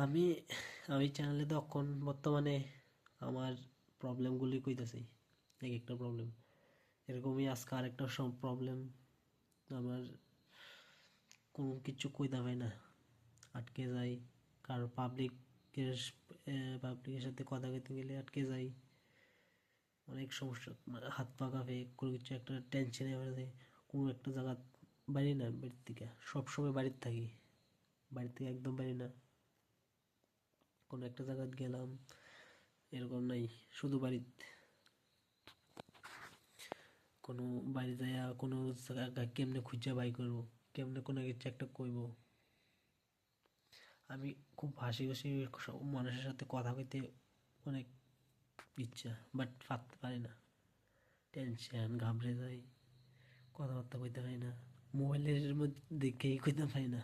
আমি আমি চ্যানেলে তখন বর্তমানে আমার প্রবলেমগুলি কইতাছি, এক একটা প্রবলেম এরকমই। আজকে আরেকটা সব প্রবলেম, আমার কোনো কিছু কইতে পাই না, আটকে যাই। কারো পাবলিকের সাথে কথা কইতে গেলে আটকে যাই, অনেক সমস্যা, মানে হাত পা কাঁপে, কোনো কিছু একটা টেনশনে বেড়ে, কোনো একটা জায়গা বাড়ি না, বাড়ির থেকে সবসময় বাড়িতে থাকি, বাড়ির থেকে একদম বাড়ি না। কোনো একটা জায়গায় গেলাম, এরকম নাই, শুধু বাড়িতে। কোনো বাইরে যাইয়া কোনো জায়গা কেমনে খুঁজা বাই করবো, কেমনে কোনো কিছু একটা কইব। আমি খুব হাসি খুশি মানুষের সাথে কথা কইতে অনেক ইচ্ছা, বাট পারতে পারি না, টেনশন, ঘাবড়ে যাই, কথাবার্তা কইতে পারি না, মোবাইলের মধ্যে দেখেই কইতে পারি না।